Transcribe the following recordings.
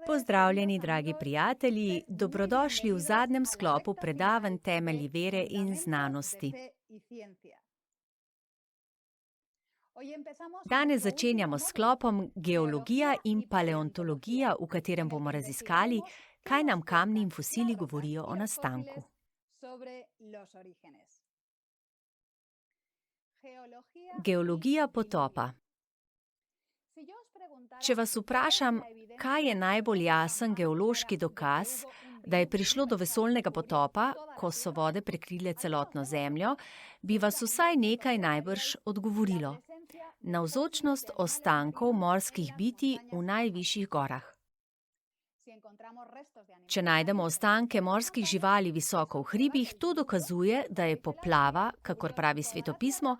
Pozdravljeni, dragi prijatelji, dobrodošli v zadnjem sklopu predavanj Temelji vere in znanosti. Danes začenjamo s sklopom Geologija in paleontologija, v katerem bomo raziskali, kaj nam kamni in fosili govorijo o nastanku. Geologija potopa. Če vas vprašam, kaj je najbolj jasen geološki dokaz, da je prišlo do vesoljnega potopa, ko so vode prekrile celotno Zemljo, bi vas vsaj nekaj najbrž odgovorilo. Navzočnost ostankov morskih bitij v najvišjih gorah. Če najdemo ostanke morskih živali visoko v hribih, to dokazuje, da je poplava, kakor pravi svetopismo,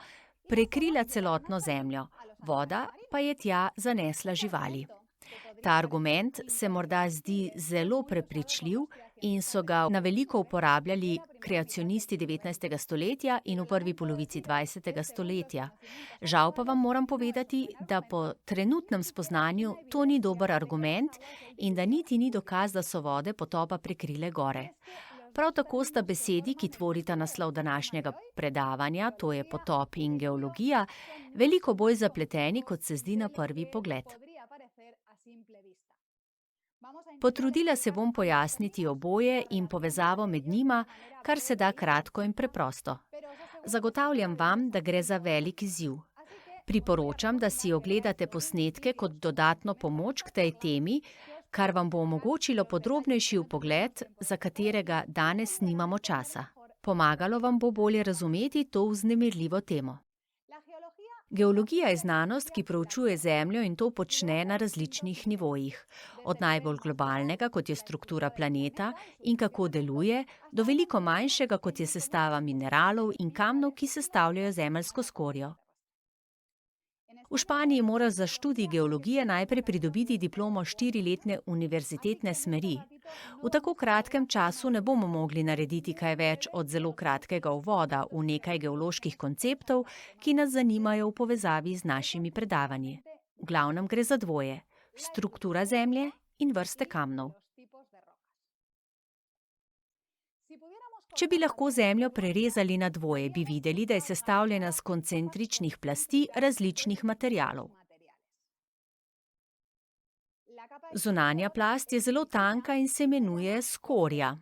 prekrila celotno Zemljo, voda pa je tja zanesla živali. Ta argument se morda zdi zelo prepričljiv in so ga na veliko uporabljali kreacionisti 19. stoletja in v prvi polovici 20. stoletja. Žal pa vam moram povedati, da po trenutnem spoznanju to ni dober argument in da niti ni dokaz, da so vode potopa prekrile gore. Prav tako sta besedi, ki tvorita naslov današnjega predavanja, to je potop in geologija, veliko bolj zapleteni, kot se zdi na prvi pogled. Potrudila se bom pojasniti oboje in povezavo med njima, kar se da kratko in preprosto. Zagotavljam vam, da gre za velik izziv. Priporočam, da si ogledate posnetke kot dodatno pomoč k tej temi, kar vam bo omogočilo podrobnejši vpogled, za katerega danes nimamo časa. Pomagalo vam bo bolje razumeti to vznemirljivo temo. Geologija je znanost, ki proučuje Zemljo in to počne na različnih nivojih. Od najbolj globalnega, kot je struktura planeta in kako deluje, do veliko manjšega, kot je sestava mineralov in kamnov, ki sestavljajo zemeljsko skorjo. V Španiji moraš za študij geologije najprej pridobiti diplomo 4-letne univerzitetne smeri. V tako kratkem času ne bomo mogli narediti kaj več od zelo kratkega uvoda v nekaj geoloških konceptov, ki nas zanimajo v povezavi z našimi predavanji. V glavnem gre za dvoje: struktura Zemlje in vrste kamnov. Če bi lahko Zemljo prerezali na dvoje, bi videli, da je sestavljena iz koncentričnih plasti različnih materialov. Zunanja plast je zelo tanka in se imenuje skorja.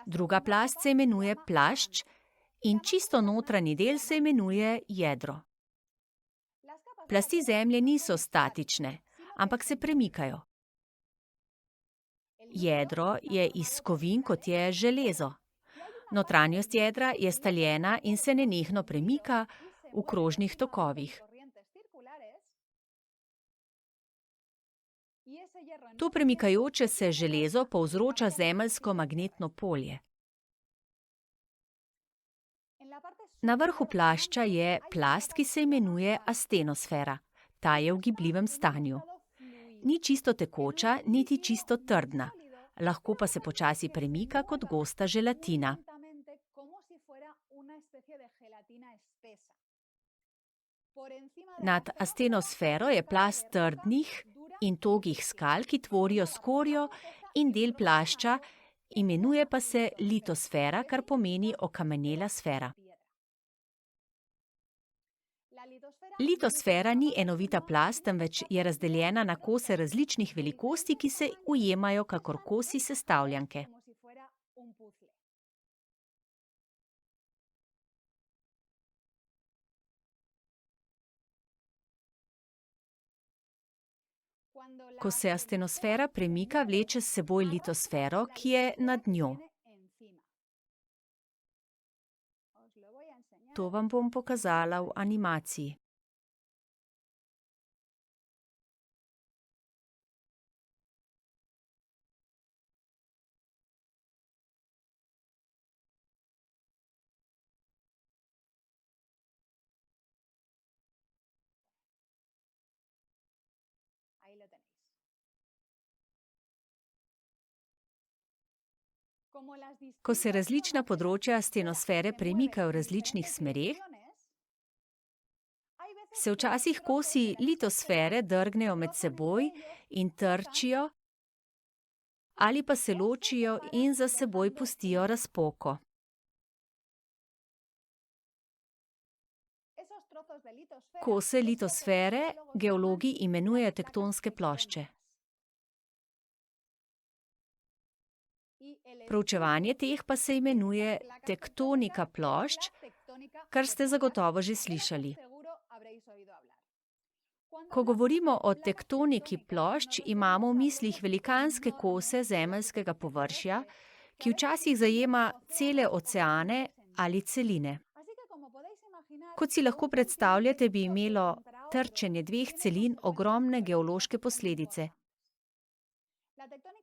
Druga plast se imenuje plašč in čisto notranji del se imenuje jedro. Plasti Zemlje niso statične, ampak se premikajo. Jedro je iz kovin, kot je železo. Notranjost jedra je staljena in se nenehno premika v krožnih tokovih. To premikajoče se železo povzroča zemeljsko magnetno polje. Na vrhu plašča je plast, ki se imenuje astenosfera. Ta je v gibljivem stanju. Ni čisto tekoča, niti čisto trdna. Lahko pa se počasi premika kot gosta želatina. Nad astenosfero je plast trdnih in togih skal, ki tvorijo skorjo in del plašča, imenuje pa se litosfera, kar pomeni okamenela sfera. Litosfera ni enovita plast, temveč je razdeljena na kose različnih velikosti, ki se ujemajo kakor kosi sestavljanke. Ko se astenosfera premika, vleče s seboj litosfero, ki je nad njo. To vam bom pokazala v animaciji. Ko se različna področja astenosfere premikajo v različnih smereh, Se včasih kosi litosfere drgnejo med seboj in trčijo ali pa se ločijo in za seboj pustijo razpoko. Kose litosfere geologi imenujejo tektonske plošče. Proučevanje teh pa se imenuje tektonika plošč, kar ste zagotovo že slišali. Ko govorimo o tektoniki plošč, imamo v mislih velikanske kose zemeljskega površja, ki včasih zajema cele oceane ali celine. Kot si lahko predstavljate, bi imelo trčenje dveh celin ogromne geološke posledice.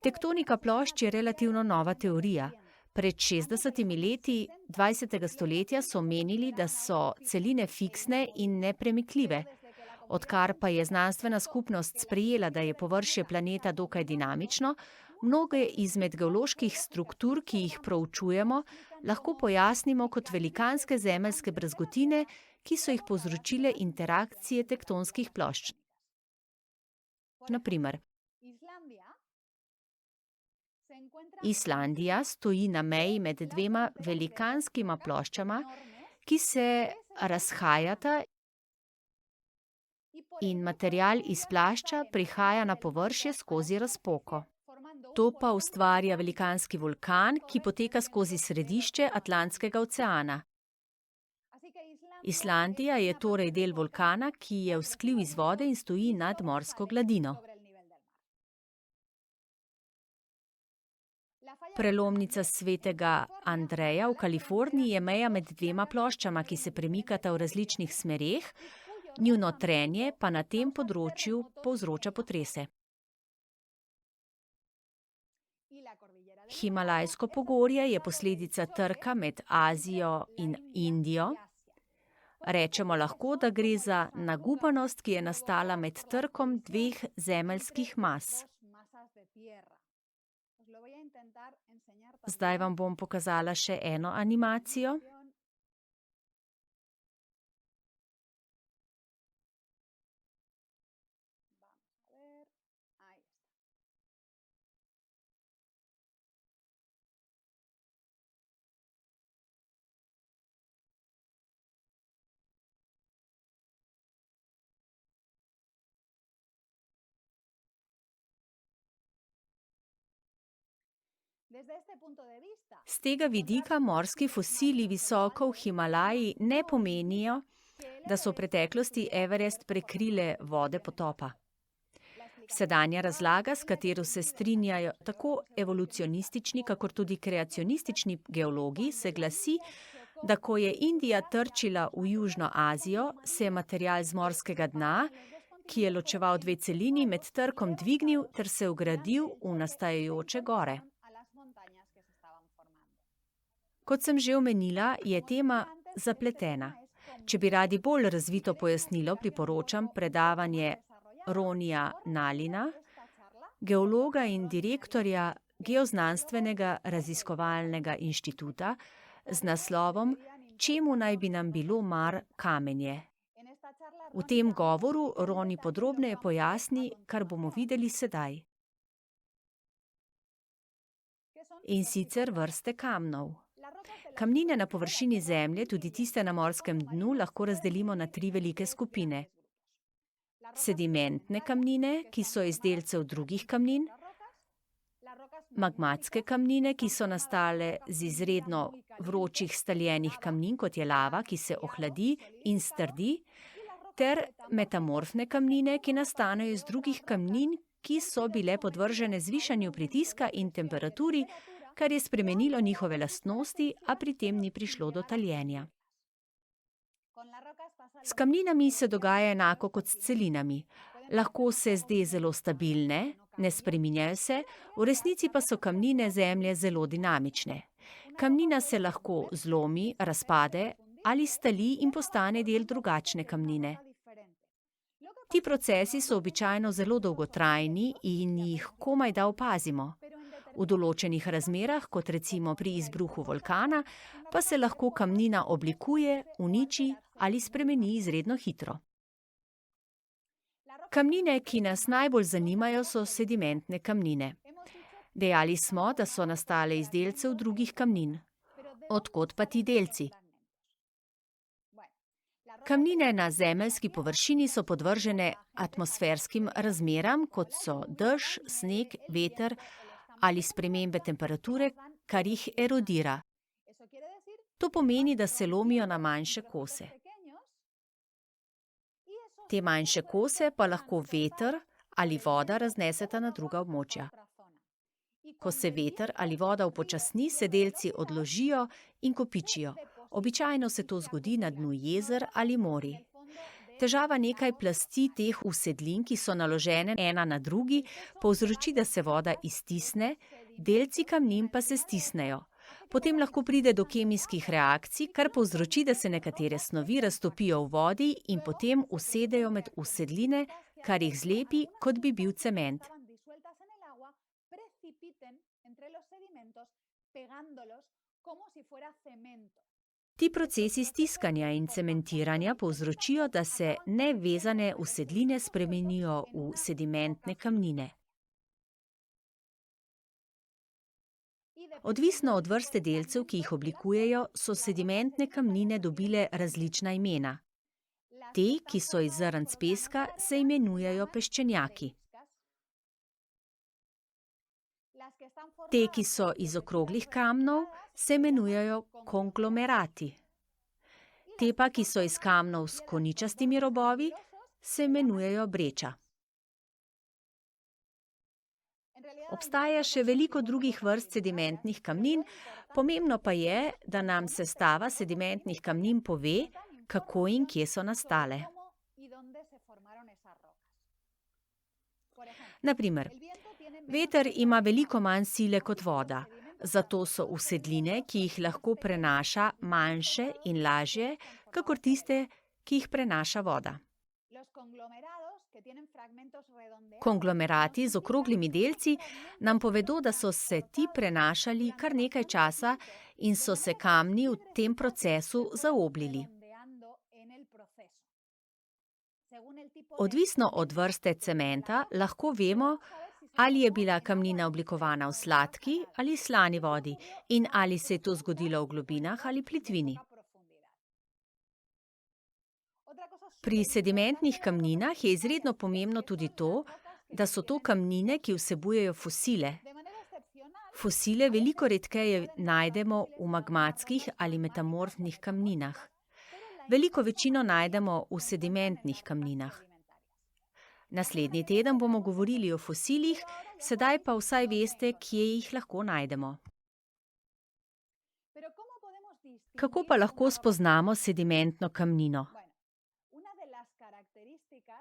Tektonika plošč je relativno nova teorija. Pred 60 leti 20. stoletja so menili, da so celine fiksne in nepremikljive. Odkar pa je znanstvena skupnost sprejela, da je površje planeta dokaj dinamično, mnoge izmed geoloških struktur, ki jih proučujemo, lahko pojasnimo kot velikanske zemeljske brazgotine, ki so jih povzročile interakcije tektonskih plošč. Na primer, Islandija stoji na meji med dvema velikanskima ploščama, ki se razhajata in material iz plašča prihaja na površje skozi razpoko. To pa ustvarja velikanski vulkan, ki poteka skozi središče Atlantskega oceana. Islandija je torej del vulkana, ki je vzklil iz vode in stoji nad morsko gladino. Prelomnica Svetega Andreja v Kaliforniji je meja med dvema ploščama, ki se premikata v različnih smereh, njuno trenje pa na tem področju povzroča potrese. Himalajsko pogorje je posledica trka med Azijo in Indijo. Rečemo lahko, da gre za nagubanost, ki je nastala med trkom dveh zemeljskih mas. Zdaj vam bom pokazala še eno animacijo. Z tega vidika morski fosili visoko v Himalaji ne pomenijo, da so v preteklosti Everest prekrile vode potopa. Sedanja razlaga, s katero se strinjajo tako evolucionistični, kakor tudi kreacionistični geologi, se glasi, da ko je Indija trčila v Južno Azijo, se je material z morskega dna, ki je ločeval dve celini, med trkom dvignil ter se vgradil v nastajajoče gore. Kot sem že omenila, je tema zapletena. Če bi radi bolj razvito pojasnilo, priporočam predavanje Ronija Nalina, geologa in direktorja Geoznanstvenega raziskovalnega inštituta z naslovom Čemu naj bi nam bilo mar kamenje? V tem govoru Roni podrobneje pojasni, kar bomo videli sedaj. In sicer vrste kamnov. Kamnine na površini Zemlje, tudi tiste na morskem dnu, lahko razdelimo na 3 velike skupine. Sedimentne kamnine, ki so iz delcev drugih kamnin, magmatske kamnine, ki so nastale z izredno vročih staljenih kamnin, kot je lava, ki se ohladi in strdi, ter metamorfne kamnine, ki nastanejo iz drugih kamnin, ki so bile podvržene zvišanju pritiska in temperaturi, kar je spremenilo njihove lastnosti, a pri tem ni prišlo do taljenja. S kamninami se dogaja enako kot s celinami. Lahko se zdi zelo stabilne, ne spreminjajo se, v resnici pa so kamnine Zemlje zelo dinamične. Kamnina se lahko zlomi, razpade ali stali in postane del drugačne kamnine. Ti procesi so običajno zelo dolgotrajni in jih komajda opazimo. V določenih razmerah, kot recimo pri izbruhu vulkana, pa se lahko kamnina oblikuje, uniči ali spremeni izredno hitro. Kamnine, ki nas najbolj zanimajo, so sedimentne kamnine. Dejali smo, da so nastale iz delcev drugih kamnin. Od kod pa ti delci? Kamnine na zemeljski površini so podvržene atmosferskim razmeram, kot so dež, sneg, veter ali spremembe temperature, kar jih erodira. To pomeni, da se lomijo na manjše kose. Te manjše kose pa lahko veter ali voda razneseta na druga območja. Ko se veter ali voda upočasni, se delci odložijo in kopičijo. Običajno se to zgodi na dnu jezer ali morij. Težava nekaj plasti teh usedlin, ki so naložene ena na drugi, povzroči, da se voda iztisne, delci kamnin pa se stisnejo. Potem lahko pride do kemijskih reakcij, kar povzroči, da se nekatere snovi raztopijo v vodi in potem usedejo med usedline, kar jih zlepi, kot bi bil cement. Ti procesi stiskanja in cementiranja povzročijo, da se nevezane usedline spremenijo v sedimentne kamnine. Odvisno od vrste delcev, ki jih oblikujejo, so sedimentne kamnine dobile različna imena. Te, ki so iz zrnc peska, se imenujejo peščenjaki. Te, ki so iz okroglih kamnov, se imenujejo konglomerati. Te pa, ki so iz kamnov s koničastimi robovi, se imenujejo breča. Obstaja še veliko drugih vrst sedimentnih kamnin, pomembno pa je, da nam sestava sedimentnih kamnin pove, kako in kje so nastale. Na primer, veter ima veliko manj sile kot voda, zato so usedline, ki jih lahko prenaša, manjše in lažje, kakor tiste, ki jih prenaša voda. Konglomerati z okroglimi delci nam povedo, da so se ti prenašali kar nekaj časa in so se kamni v tem procesu zaoblili. Odvisno od vrste cementa lahko vemo, ali je bila kamnina oblikovana v sladki ali slani vodi in ali se je to zgodilo v globinah ali plitvini. Pri sedimentnih kamninah je izredno pomembno tudi to, da so to kamnine, ki vsebujejo fosile. Fosile veliko redkeje najdemo v magmatskih ali metamorfnih kamninah. Veliko večino najdemo v sedimentnih kamninah. Naslednji teden bomo govorili o fosilih, sedaj pa vsaj veste, kje jih lahko najdemo. Kako pa lahko spoznamo sedimentno kamnino?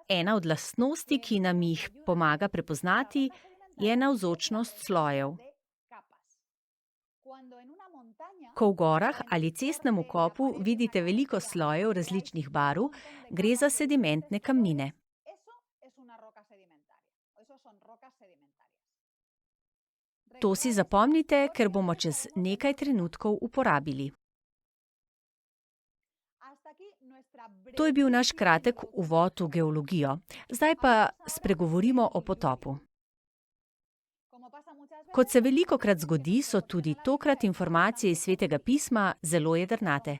Ena od lastnosti, ki nam jih pomaga prepoznati, je navzočnost slojev. Ko v gorah ali cestnem ukopu vidite veliko slojev različnih barv, gre za sedimentne kamnine. To si zapomnite, ker bomo čez nekaj trenutkov uporabili. To je bil naš kratek uvod v geologijo. Zdaj pa spregovorimo o potopu. Kot se velikokrat zgodi, so tudi tokrat informacije iz Svetega pisma zelo jedrnate.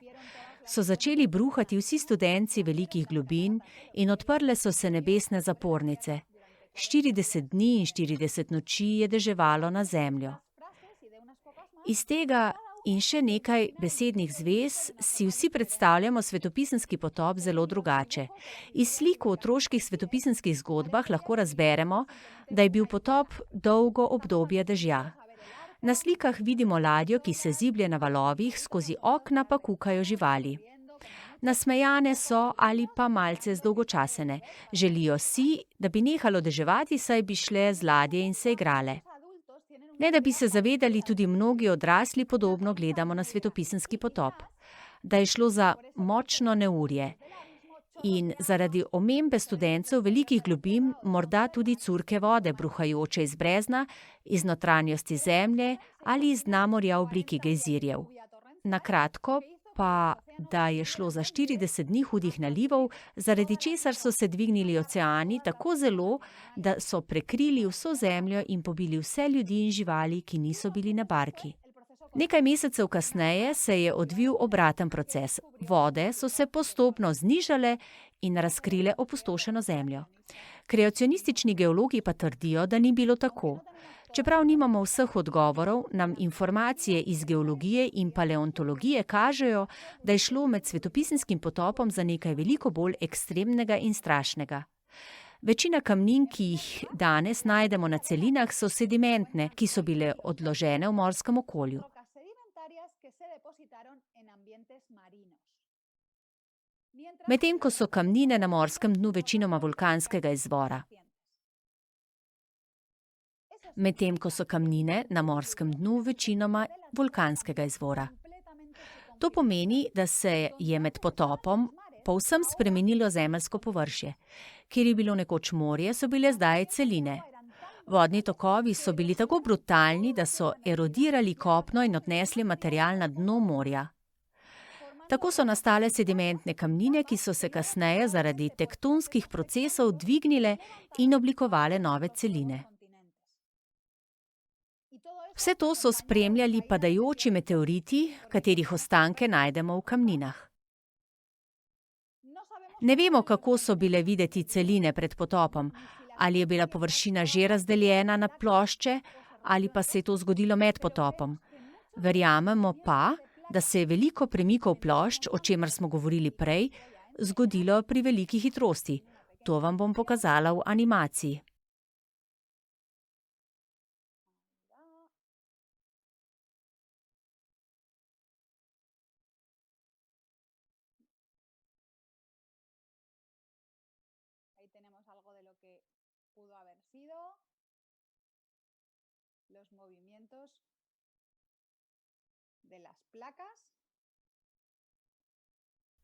So začeli bruhati vsi studenci velikih globin in odprle so se nebesne zapornice. 40 dni in 40 noči je deževalo na zemljo. Iz tega in še nekaj besednih zvez si vsi predstavljamo svetopisemski potop zelo drugače. Iz slik v otroških svetopisemskih zgodbah lahko razberemo, da je bil potop dolgo obdobje dežja. Na slikah vidimo ladjo, ki se ziblje na valovih, skozi okna pa kukajo živali. Nasmejane so ali pa malce zdolgočasene. Želijo si, da bi nehalo deževati, saj bi šle z ladje in se igrale. Ne da bi se zavedali, tudi mnogi odrasli podobno gledamo na svetopisemski potop. Da je šlo za močno neurje in zaradi omembe studencev velikih globin morda tudi curke vode, bruhajoče iz brezna, iz notranjosti zemlje ali iz dna morja v obliki gejzirjev. Na kratko pa da je šlo za 40 dni hudih nalivov, zaradi česar so se dvignili oceani tako zelo, da so prekrili vso zemljo in pobili vse ljudi in živali, ki niso bili na barki. Nekaj mesecev kasneje se je odvil obraten proces. Vode so se postopno znižale in razkrile opustošeno zemljo. Kreacionistični geologi pa trdijo, da ni bilo tako. Čeprav nimamo vseh odgovorov, nam informacije iz geologije in paleontologije kažejo, da je šlo med svetopisenskim potopom za nekaj veliko bolj ekstremnega in strašnega. Večina kamnin, ki jih danes najdemo na celinah, so sedimentne, ki so bile odložene v morskem okolju. Medtem ko so kamnine na morskem dnu večinoma vulkanskega izvora. To pomeni, da se je med potopom povsem spremenilo zemeljsko površje. Kjer je bilo nekoč morje, so bile zdaj celine. Vodni tokovi so bili tako brutalni, da so erodirali kopno in odnesli material na dno morja. Tako so nastale sedimentne kamnine, ki so se kasneje zaradi tektonskih procesov dvignile in oblikovale nove celine. Vse to so spremljali padajoči meteoriti, katerih ostanke najdemo v kamninah. Ne vemo, kako so bile videti celine pred potopom, ali je bila površina že razdeljena na plošče, ali pa se je to zgodilo med potopom. Verjamemo pa, da se je veliko premikov plošč, o čemer smo govorili prej, zgodilo pri veliki hitrosti. To vam bom pokazala v animaciji.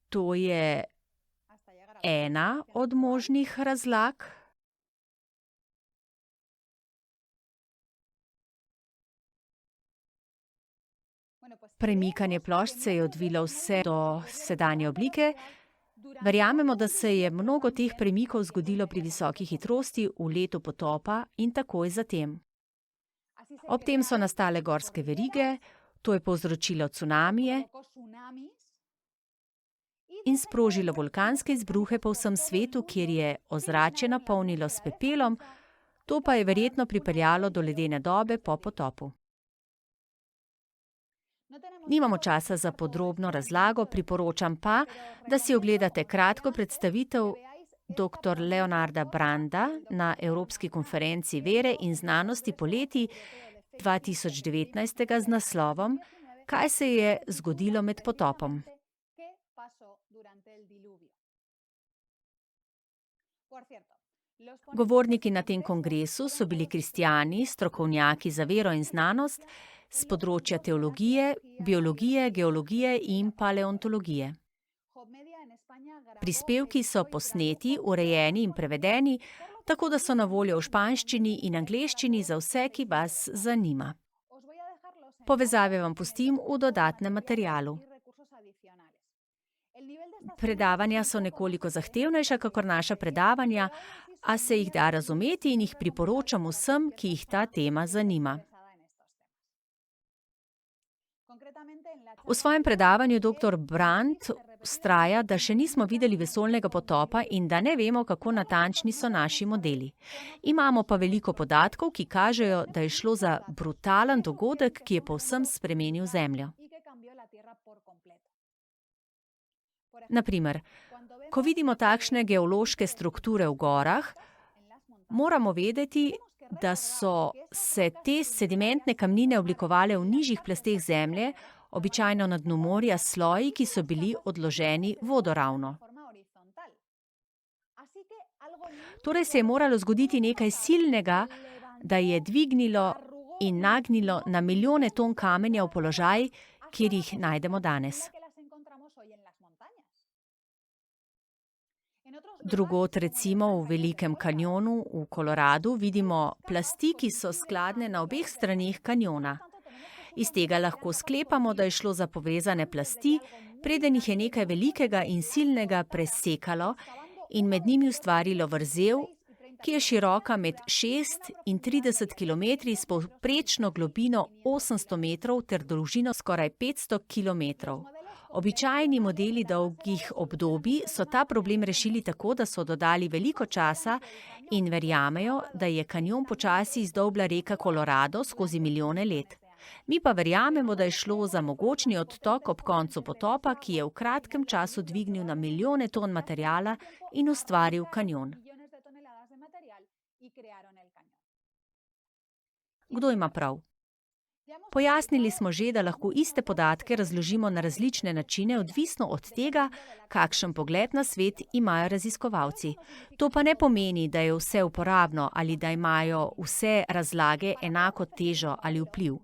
To je ena od možnih razlag. Premikanje plošč se je odvilo vse do sedanje oblike. Verjamemo, da se je mnogo teh premikov zgodilo pri visoki hitrosti v letu potopa in takoj zatem. Ob tem so nastale gorske verige, to je povzročilo cunamije in sprožilo vulkanske izbruhe po vsem svetu, kjer je ozračje napolnilo s pepelom, to pa je verjetno pripeljalo do ledene dobe po potopu. Nimamo časa za podrobno razlago, priporočam pa, da si ogledate kratko predstavitev dr. Leonarda Branda na Evropski konferenci vere in znanosti poleti 2019 z naslovom Kaj se je zgodilo med potopom? Govorniki na tem kongresu so bili kristjani, strokovnjaki za vero in znanost s področja teologije, biologije, geologije in paleontologije. Prispevki so posneti, urejeni in prevedeni, tako da so na voljo v španščini in angleščini za vse, ki vas zanima. Povezave vam pustim v dodatnem materialu. Predavanja so nekoliko zahtevnejša kakor naša predavanja, a se jih da razumeti in jih priporočam vsem, ki jih ta tema zanima. V svojem predavanju dr. Brand vztraja, da še nismo videli vesoljnega potopa in da ne vemo, kako natančni so naši modeli. Imamo pa veliko podatkov, ki kažejo, da je šlo za brutalen dogodek, ki je povsem spremenil Zemljo. Na primer, ko vidimo takšne geološke strukture v gorah, moramo vedeti, da so se te sedimentne kamnine oblikovale v nižjih plasteh zemlje, običajno na dnu morja s sloji, ki so bili odloženi vodoravno. Torej se je moralo zgoditi nekaj silnega, da je dvignilo in nagnilo na milijone ton kamenja v položaj, kjer jih najdemo danes. Drugod, recimo v Velikem kanjonu v Koloradu, vidimo plasti, ki so skladne na obeh straneh kanjona. Iz tega lahko sklepamo, da je šlo za povezane plasti, preden jih je nekaj velikega in silnega presekalo in med njimi ustvarilo vrzel, ki je široka med 6 in 30 kilometri s povprečno globino 800 metrov ter dolžino skoraj 500 kilometrov. Običajni modeli dolgih obdobij so ta problem rešili tako, da so dodali veliko časa in verjamejo, da je kanjon počasi izdolbla reka Colorado skozi milijone let. Mi pa verjamemo, da je šlo za mogočni odtok ob koncu potopa, ki je v kratkem času dvignil na milijone ton materiala in ustvaril kanjon. Kdo ima prav? Pojasnili smo že, da lahko iste podatke razložimo na različne načine, odvisno od tega, kakšen pogled na svet imajo raziskovalci. To pa ne pomeni, da je vse uporabno ali da imajo vse razlage enako težo ali vpliv.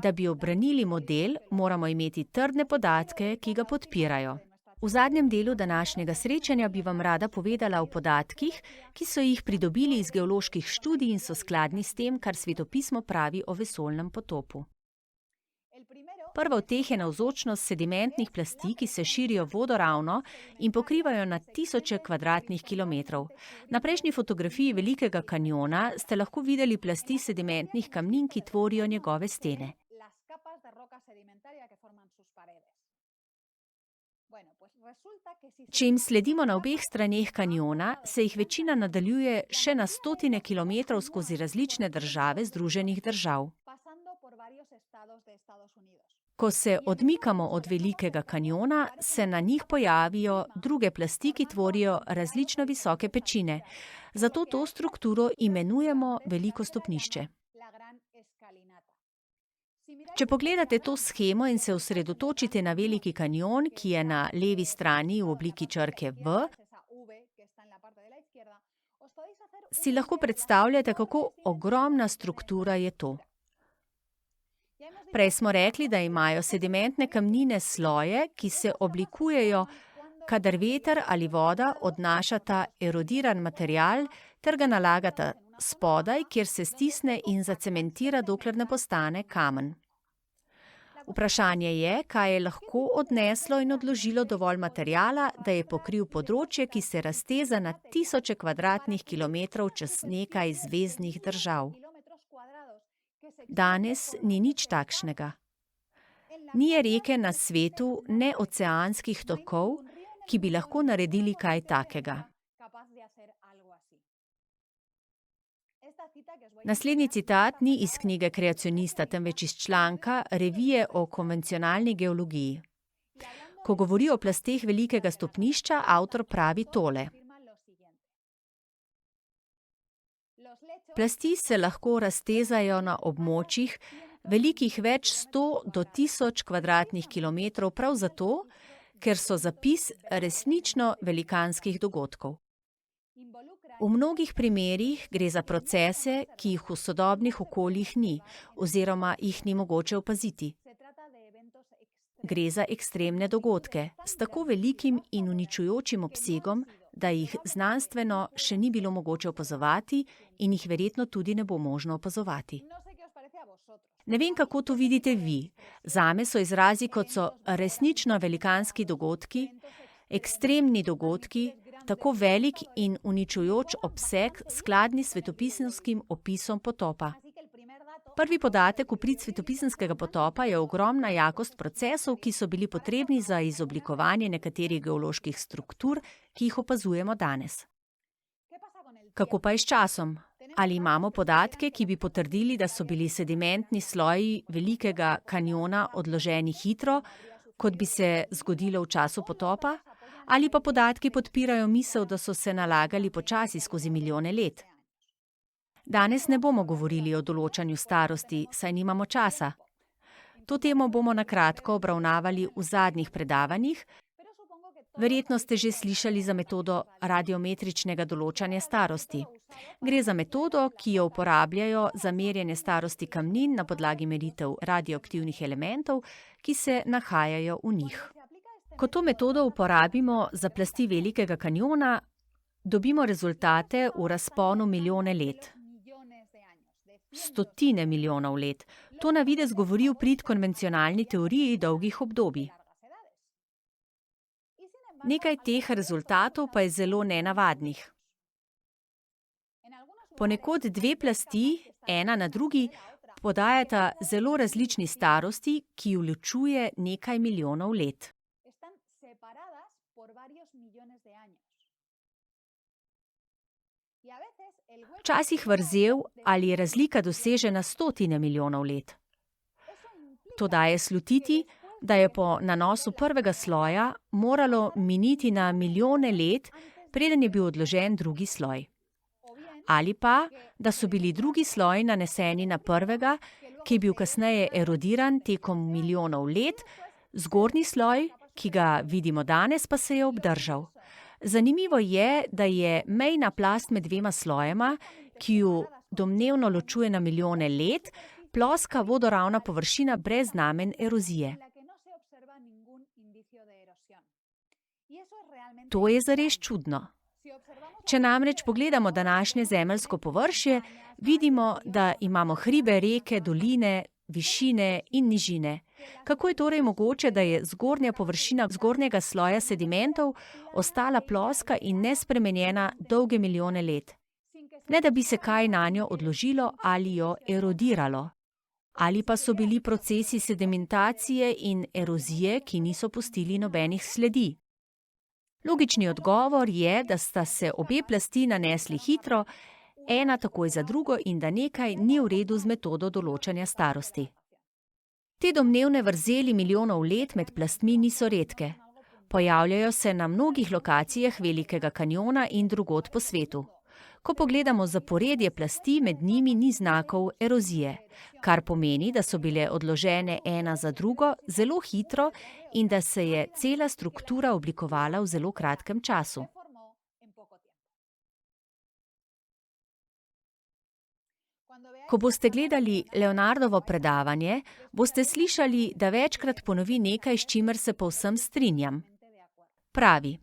Da bi obranili model, moramo imeti trdne podatke, ki ga podpirajo. V zadnjem delu današnjega srečanja bi vam rada povedala o podatkih, ki so jih pridobili iz geoloških študij in so skladni s tem, kar svetopismo pravi o vesoljnem potopu. Prva od teh je navzočnost sedimentnih plasti, ki se širijo vodoravno in pokrivajo na tisoče kvadratnih kilometrov. Na prejšnji fotografiji Velikega kanjona ste lahko videli plasti sedimentnih kamnin, ki tvorijo njegove stene. Če jim sledimo na obeh straneh kanjona, se jih večina nadaljuje še na stotine kilometrov skozi različne države Združenih držav. Ko se odmikamo od Velikega kanjona, se na njih pojavijo druge plasti, ki tvorijo različno visoke pečine. Zato to strukturo imenujemo veliko stopnišče. Če pogledate to shemo in se osredotočite na Veliki kanjon, ki je na levi strani v obliki črke V, si lahko predstavljate, kako ogromna struktura je to. Prej smo rekli, da imajo sedimentne kamnine sloje, ki se oblikujejo, kadar veter ali voda odnašata erodiran material ter ga nalagata spodaj, kjer se stisne in zacementira, dokler ne postane kamen. Vprašanje je, kaj je lahko odneslo in odložilo dovolj materiala, da je pokril področje, ki se razteza na tisoče kvadratnih kilometrov čez nekaj zveznih držav. Danes ni nič takšnega. Ni reke na svetu, ne oceanskih tokov, ki bi lahko naredili kaj takega. Naslednji citat ni iz knjige Kreacionista, temveč iz članka Revije o konvencionalni geologiji. Ko govori o plasteh velikega stopnišča, avtor pravi tole. Plasti se lahko raztezajo na območjih, velikih več 100 do 1000 kvadratnih kilometrov, prav zato, ker so zapis resnično velikanskih dogodkov. V mnogih primerih gre za procese, ki jih v sodobnih okoljih ni, oziroma jih ni mogoče opaziti. Gre za ekstremne dogodke, s tako velikim in uničujočim obsegom, da jih znanstveno še ni bilo mogoče opazovati in jih verjetno tudi ne bo možno opazovati. Ne vem, kako to vidite vi. Zame so izrazi, kot so resnično velikanski dogodki, ekstremni dogodki, tako velik in uničujoč obseg skladni s svetopisenskim opisom potopa. Prvi podatek v prid svetopisenskega potopa je ogromna jakost procesov, ki so bili potrebni za izoblikovanje nekaterih geoloških struktur, ki jih opazujemo danes. Kako pa je s časom? Ali imamo podatke, ki bi potrdili, da so bili sedimentni sloji Velikega kanjona odloženi hitro, kot bi se zgodilo v času potopa? Ali pa podatki podpirajo misel, da so se nalagali počasi skozi milijone let? Danes ne bomo govorili o določanju starosti, saj nimamo časa. To temo bomo na kratko obravnavali v zadnjih predavanjih. Verjetno ste že slišali za metodo radiometričnega določanja starosti. Gre za metodo, ki jo uporabljajo za merjenje starosti kamnin na podlagi meritev radioaktivnih elementov, ki se nahajajo v njih. Ko to metodo uporabimo za plasti Velikega kanjona, dobimo rezultate v razponu milijone let. Stotine milijonov let. To na videz govori v prid konvencionalni teoriji dolgih obdobij. Nekaj teh rezultatov pa je zelo nenavadnih. Ponekod dve plasti, ena na drugi, podajata zelo različni starosti, ki ju ločuje nekaj milijonov let. Včasih vrzel ali razlika doseže na stotine milijonov let. To daje slutiti, da je po nanosu prvega sloja moralo miniti na milijone let, preden je bil odložen drugi sloj. Ali pa, da so bili drugi sloji naneseni na prvega, ki je bil kasneje erodiran tekom milijonov let, zgornji sloj, ki ga vidimo danes, pa se je obdržal. Zanimivo je, da je mejna plast med dvema slojema, ki ju domnevno ločuje na milijone let, ploska vodoravna površina brez znamen erozije. To je zares čudno. Če namreč pogledamo današnje zemeljsko površje, vidimo, da imamo hribe, reke, doline, višine in nižine. Kako je torej mogoče, da je zgornja površina zgornjega sloja sedimentov ostala ploska in nespremenjena dolge milijone let? Ne da bi se kaj nanjo odložilo ali jo erodiralo. Ali pa so bili procesi sedimentacije in erozije, ki niso pustili nobenih sledi. Logični odgovor je, da sta se obe plasti nanesli hitro, ena takoj za drugo in da nekaj ni v redu z metodo določanja starosti. Te domnevne vrzeli milijonov let med plastmi niso redke. Pojavljajo se na mnogih lokacijah Velikega kanjona in drugod po svetu. Ko pogledamo zaporedje plasti, med njimi ni znakov erozije, kar pomeni, da so bile odložene ena za drugo zelo hitro in da se je cela struktura oblikovala v zelo kratkem času. Ko boste gledali Leonardovo predavanje, boste slišali, da večkrat ponovi nekaj, s čimer se povsem strinjam. Pravi: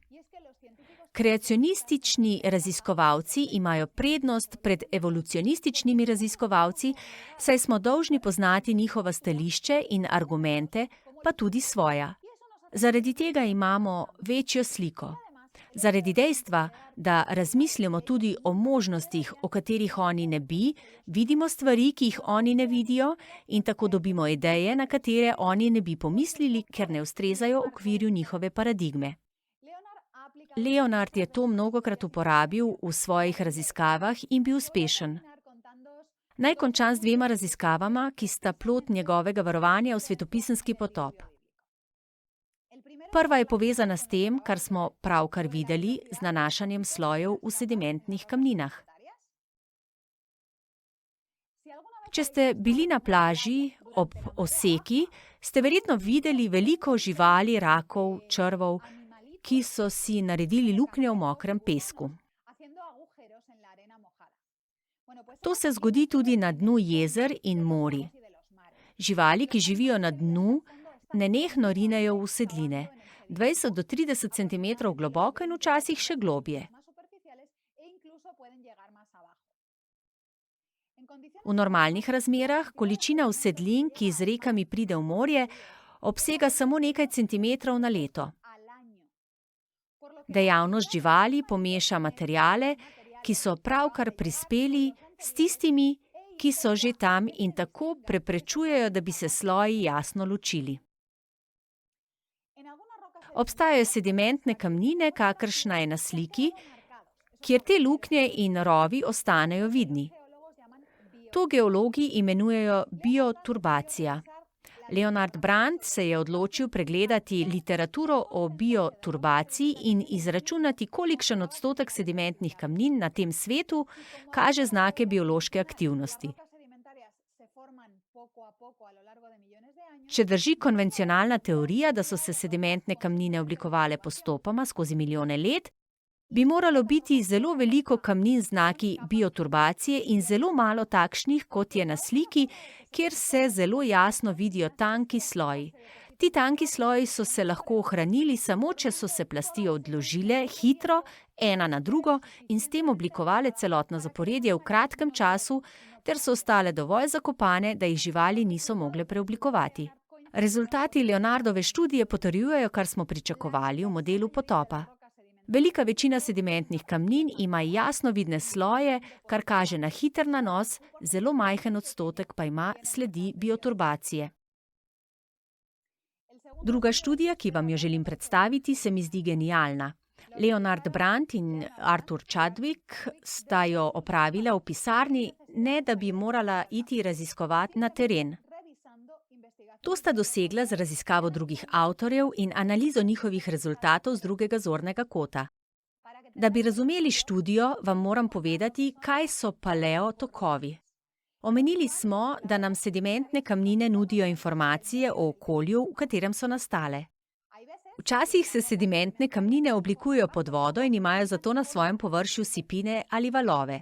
kreacionistični raziskovalci imajo prednost pred evolucionističnimi raziskovalci, saj smo dolžni poznati njihova stališče in argumente, pa tudi svoja. Zaradi tega imamo večjo sliko. Zaradi dejstva, da razmislimo tudi o možnostih, o katerih oni ne bi, vidimo stvari, ki jih oni ne vidijo, in tako dobimo ideje, na katere oni ne bi pomislili, ker ne ustrezajo okvirju njihove paradigme. Leonard je to mnogokrat uporabil v svojih raziskavah in bil uspešen. Naj končam z dvema raziskavama, ki sta plod njegovega varovanja v svetopisemski potop. Prva je povezana s tem, kar smo pravkar videli, z nanašanjem slojev v sedimentnih kamninah. Če ste bili na plaži ob oseki, ste verjetno videli veliko živali, rakov, črvov, ki so si naredili luknje v mokrem pesku. To se zgodi tudi na dnu jezer in morij. Živali, ki živijo na dnu, nenehno rinejo v usedline, 20 do 30 centimetrov globoko in včasih še globje. V normalnih razmerah količina usedlin, ki z rekami pride v morje, obsega samo nekaj centimetrov na leto. Dejavnost živali pomeša materiale, ki so pravkar prispeli, s tistimi, ki so že tam, in tako preprečujejo, da bi se sloji jasno ločili. Obstajajo sedimentne kamnine, kakršna je na sliki, kjer te luknje in rovi ostanejo vidni. To geologi imenujejo bioturbacija. Leonard Brandt se je odločil pregledati literaturo o bioturbaciji in izračunati, kolikšen odstotek sedimentnih kamnin na tem svetu kaže znake biološke aktivnosti. Če drži konvencionalna teorija, da so se sedimentne kamnine oblikovale postopoma skozi milijone let, bi moralo biti zelo veliko kamnin z znaki bioturbacije in zelo malo takšnih, kot je na sliki, kjer se zelo jasno vidijo tanki sloji. Ti tanki sloji so se lahko ohranili samo, če so se plasti odložile hitro, ena na drugo, in s tem oblikovale celotno zaporedje v kratkem času, ter so ostale dovolj zakopane, da jih živali niso mogle preoblikovati. Rezultati Leonardove študije potrjujejo, kar smo pričakovali v modelu potopa. Velika večina sedimentnih kamnin ima jasno vidne sloje, kar kaže na hiter nanos, zelo majhen odstotek pa ima sledi bioturbacije. Druga študija, ki vam jo želim predstaviti, se mi zdi genialna. Leonard Brandt in Arthur Chadwick sta jo opravila v pisarni, ne da bi morala iti raziskovati na teren. To sta dosegla z raziskavo drugih avtorjev in analizo njihovih rezultatov z drugega zornega kota. Da bi razumeli študijo, vam moram povedati, kaj so paleotokovi. Omenili smo, da nam sedimentne kamnine nudijo informacije o okolju, v katerem so nastale. Včasih se sedimentne kamnine oblikujejo pod vodo in imajo zato na svojem površju sipine ali valove.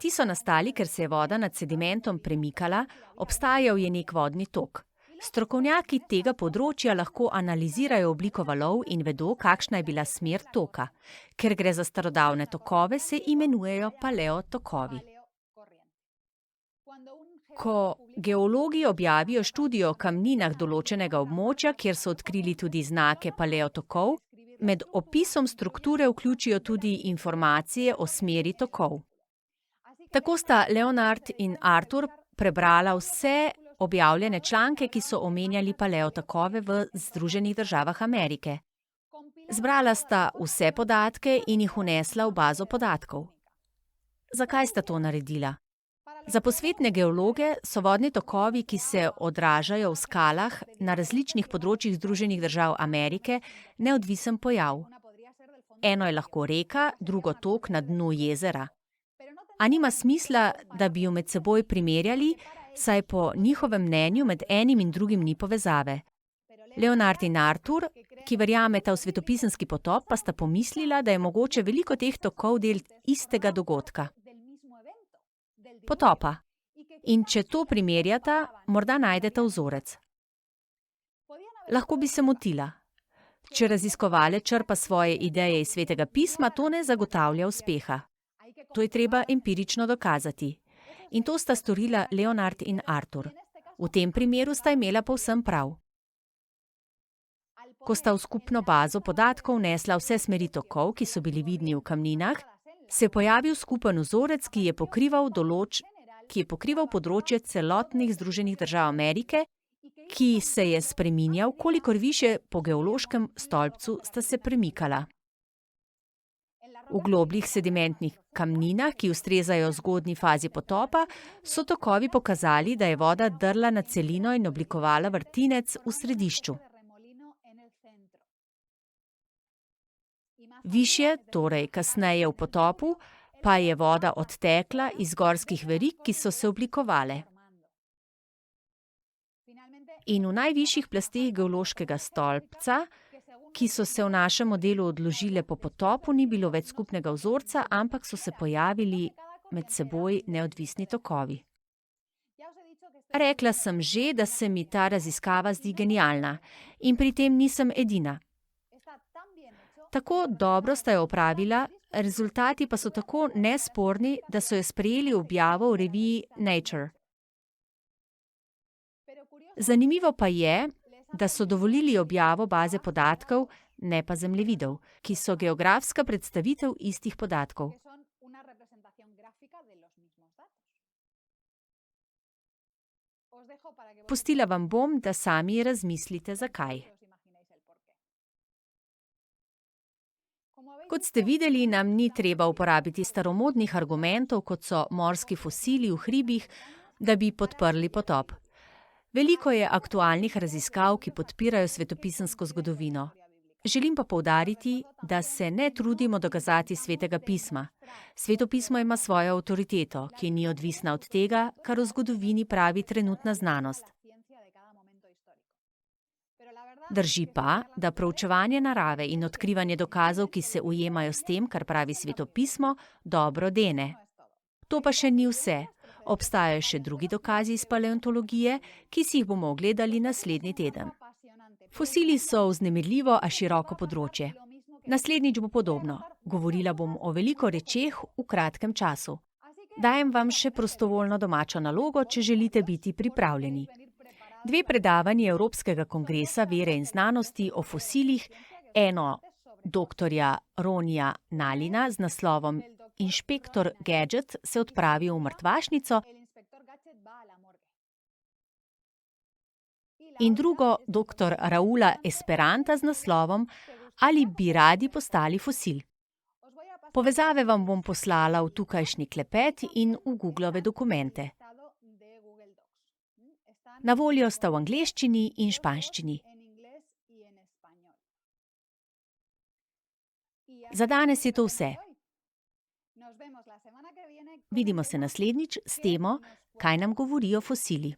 Ti so nastali, ker se je voda nad sedimentom premikala, obstajal je nek vodni tok. Strokovnjaki tega področja lahko analizirajo obliko valov in vedo, kakšna je bila smer toka. Ker gre za starodavne tokove, se imenujejo paleotokovi. Ko geologi objavijo študijo o kamninah določenega območja, kjer so odkrili tudi znake paleotokov, med opisom strukture vključijo tudi informacije o smeri tokov. Tako sta Leonard in Arthur prebrala vse objavljene članke, ki so omenjali paleotokove v Združenih državah Amerike. Zbrala sta vse podatke in jih vnesla v bazo podatkov. Zakaj sta to naredila? Za posvetne geologe so vodni tokovi, ki se odražajo v skalah na različnih področjih Združenih držav Amerike, neodvisen pojav. Eno je lahko reka, drugo tok na dnu jezera. A nima smisla, da bi ju med seboj primerjali, saj po njihovem mnenju med enim in drugim ni povezave. Leonard in Arthur, ki verjameta v svetopisemski potop, pa sta pomislila, da je mogoče veliko teh tokov del istega dogodka. Potopa. In če to primerjata, morda najdeta vzorec. Lahko bi se motila. Če raziskovalec črpa svoje ideje iz Svetega pisma, to ne zagotavlja uspeha. To je treba empirično dokazati. In to sta storila Leonard in Arthur. V tem primeru sta imela povsem prav. Ko sta v skupno bazo podatkov vnesla vse smeri tokov, ki so bili vidni v kamninah, se je pojavil skupen vzorec, ki je pokrival področje celotnih Združenih držav Amerike, ki se je spreminjal, kolikor više po geološkem stolpcu sta se premikala. V globljih sedimentnih kamninah, ki ustrezajo zgodnji fazi potopa, so tokovi pokazali, da je voda drla na celino in oblikovala vrtinec v središču. Višje, torej kasneje v potopu, pa je voda odtekla iz gorskih verig, ki so se oblikovale. In v najvišjih plasteh geološkega stolpca, ki so se v našem modelu odložile po potopu, ni bilo več skupnega vzorca, ampak so se pojavili med seboj neodvisni tokovi. Rekla sem že, da se mi ta raziskava zdi genialna, in pri tem nisem edina. Tako dobro sta jo opravila, rezultati pa so tako nesporni, da so jo sprejeli v objavo v reviji Nature. Zanimivo pa je, da so dovolili objavo baze podatkov, ne pa zemljevidov, ki so geografska predstavitev istih podatkov. Pustila vam bom, da sami razmislite, zakaj. Kot ste videli, nam ni treba uporabiti staromodnih argumentov, kot so morski fosili v hribih, da bi podprli potop. Veliko je aktualnih raziskav, ki podpirajo svetopisemsko zgodovino. Želim pa poudariti, da se ne trudimo dokazati Svetega pisma. Sveto pismo ima svojo avtoriteto, ki ni odvisna od tega, kar v zgodovini pravi trenutna znanost. Drži pa, da proučevanje narave in odkrivanje dokazov, ki se ujemajo s tem, kar pravi Sveto pismo, dobro dene. To pa še ni vse. Obstajajo še drugi dokazi iz paleontologije, ki si jih bomo ogledali naslednji teden. Fosili so vznemirljivo, a široko področje. Naslednjič bo podobno. Govorila bom o veliko rečeh v kratkem času. Dajem vam še prostovoljno domačo nalogo, če želite biti pripravljeni. 2 predavanji Evropskega kongresa vere in znanosti o fosilih, eno doktorja Ronija Nalina z naslovom Inšpektor Gadget se odpravi v mrtvašnico in drugo dr. Raula Esperanta z naslovom Ali bi radi postali fosil. Povezave vam bom poslala v tukajšnji klepet in v Googlove dokumente. Na voljo sta v angleščini in španščini. Za danes je to vse. Vidimo se naslednjič s temo, kaj nam govorijo fosili.